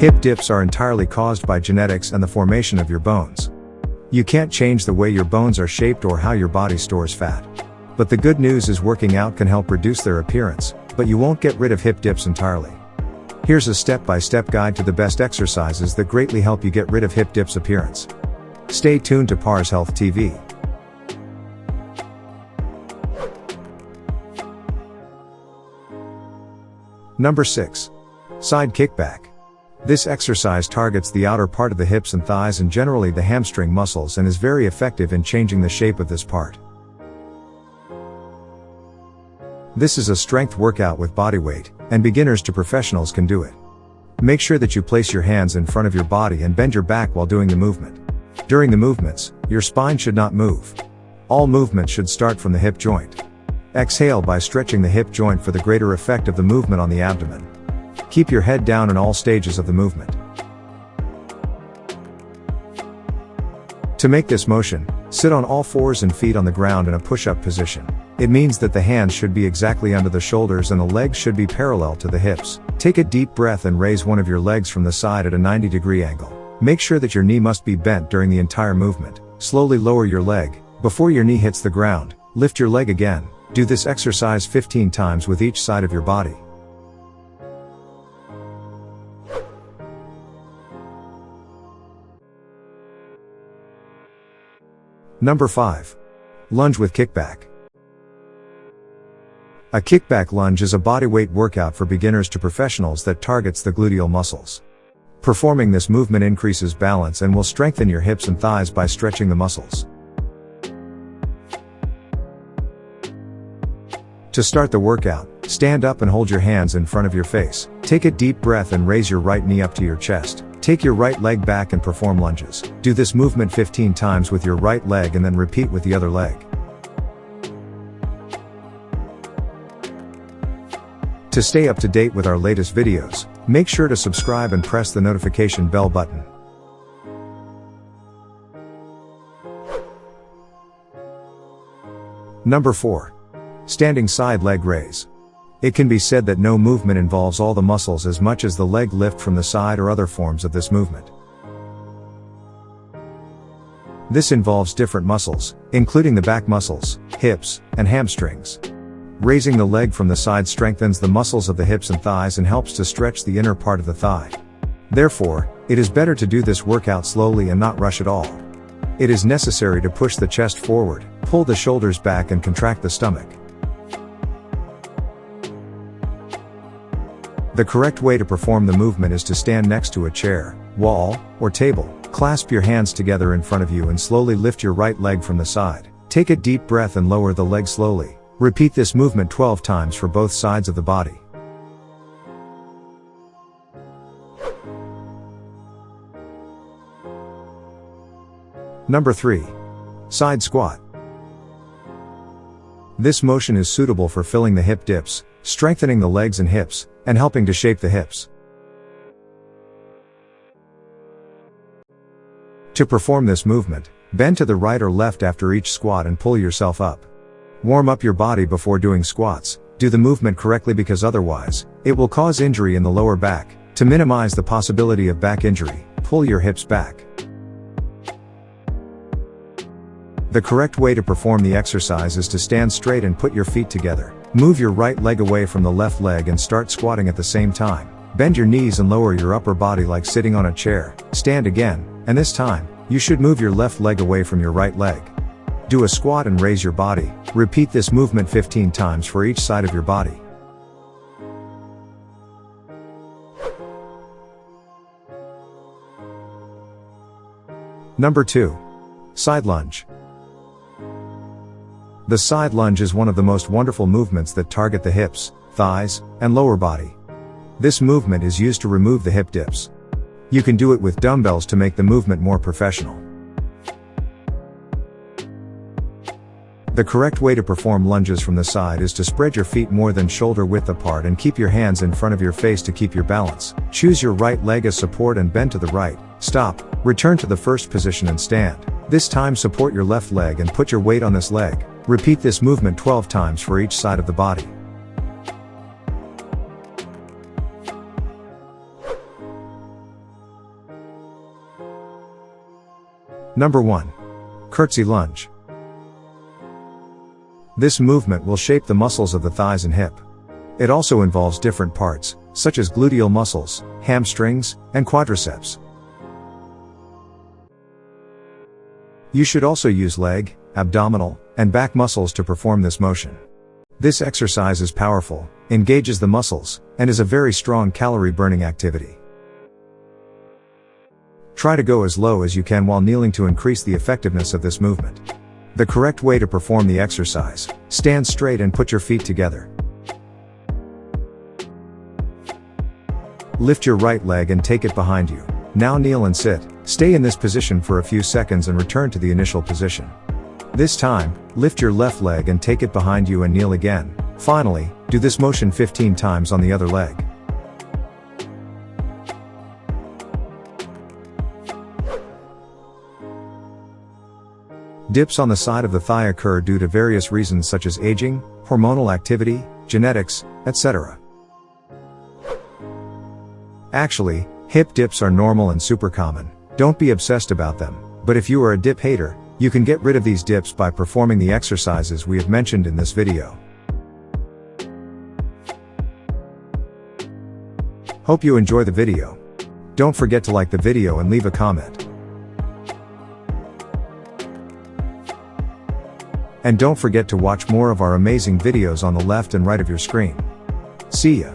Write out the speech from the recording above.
Hip dips are entirely caused by genetics and the formation of your bones. You can't change the way your bones are shaped or how your body stores fat. But the good news is working out can help reduce their appearance, but you won't get rid of hip dips entirely. Here's a step-by-step guide to the best exercises that greatly help you get rid of hip dips appearance. Stay tuned to parshealthtv. Number 6. Side kickback. This exercise targets the outer part of the hips and thighs and generally the hamstring muscles and is very effective in changing the shape of this part. This is a strength workout with body weight, and beginners to professionals can do it. Make sure that you place your hands in front of your body and bend your back while doing the movement. During the movements, your spine should not move. All movements should start from the hip joint. Exhale by stretching the hip joint for the greater effect of the movement on the abdomen. Keep your head down in all stages of the movement. To make this motion, sit on all fours and feet on the ground in a push-up position. It means that the hands should be exactly under the shoulders and the legs should be parallel to the hips. Take a deep breath and raise one of your legs from the side at a 90-degree angle. Make sure that your knee must be bent during the entire movement. Slowly lower your leg. Before your knee hits the ground, lift your leg again. Do this exercise 15 times with each side of your body. Number 5. Lunge with kickback. A kickback lunge is a bodyweight workout for beginners to professionals that targets the gluteal muscles. Performing this movement increases balance and will strengthen your hips and thighs by stretching the muscles. To start the workout, stand up and hold your hands in front of your face. Take a deep breath and raise your right knee up to your chest. Take your right leg back and perform lunges. Do this movement 15 times with your right leg and then repeat with the other leg. To stay up to date with our latest videos, make sure to subscribe and press the notification bell button. Number 4. Standing side leg raise. It can be said that no movement involves all the muscles as much as the leg lift from the side or other forms of this movement. This involves different muscles, including the back muscles, hips, and hamstrings. Raising the leg from the side strengthens the muscles of the hips and thighs and helps to stretch the inner part of the thigh. Therefore, it is better to do this workout slowly and not rush at all. It is necessary to push the chest forward, pull the shoulders back and contract the stomach. The correct way to perform the movement is to stand next to a chair, wall, or table. Clasp your hands together in front of you and slowly lift your right leg from the side. Take a deep breath and lower the leg slowly. Repeat this movement 12 times for both sides of the body. Number 3. Side squat. This motion is suitable for filling the hip dips, strengthening the legs and hips, and helping to shape the hips. To perform this movement, bend to the right or left after each squat and pull yourself up. Warm up your body before doing squats. Do the movement correctly because otherwise, it will cause injury in the lower back. To minimize the possibility of back injury, pull your hips back. The correct way to perform the exercise is to stand straight and put your feet together. Move your right leg away from the left leg and start squatting at the same time. Bend your knees and lower your upper body like sitting on a chair. Stand again, and this time, you should move your left leg away from your right leg. Do a squat and raise your body. Repeat this movement 15 times for each side of your body. Number 2. Side lunge. The side lunge is one of the most wonderful movements that target the hips, thighs, and lower body. This movement is used to remove the hip dips. You can do it with dumbbells to make the movement more professional. The correct way to perform lunges from the side is to spread your feet more than shoulder width apart and keep your hands in front of your face to keep your balance. Choose your right leg as support and bend to the right. Stop, return to the first position and stand. This time support your left leg and put your weight on this leg. Repeat this movement 12 times for each side of the body. Number 1. Curtsy Lunge. This movement will shape the muscles of the thighs and hip. It also involves different parts, such as gluteal muscles, hamstrings, and quadriceps. You should also use leg, abdominal, and back muscles to perform this motion. This exercise is powerful, engages the muscles, and is a very strong calorie-burning activity. Try to go as low as you can while kneeling to increase the effectiveness of this movement. The correct way to perform the exercise: stand straight and put your feet together. Lift your right leg and take it behind you. Now kneel and sit. Stay in this position for a few seconds and return to the initial position. This time, lift your left leg and take it behind you and kneel again. Finally, do this motion 15 times on the other leg. Dips on the side of the thigh occur due to various reasons such as aging, hormonal activity, genetics, etc. Actually, hip dips are normal and super common. Don't be obsessed about them, but if you are a dip hater, you can get rid of these dips by performing the exercises we have mentioned in this video. Hope you enjoy the video. Don't forget to like the video and leave a comment. And don't forget to watch more of our amazing videos on the left and right of your screen. See ya!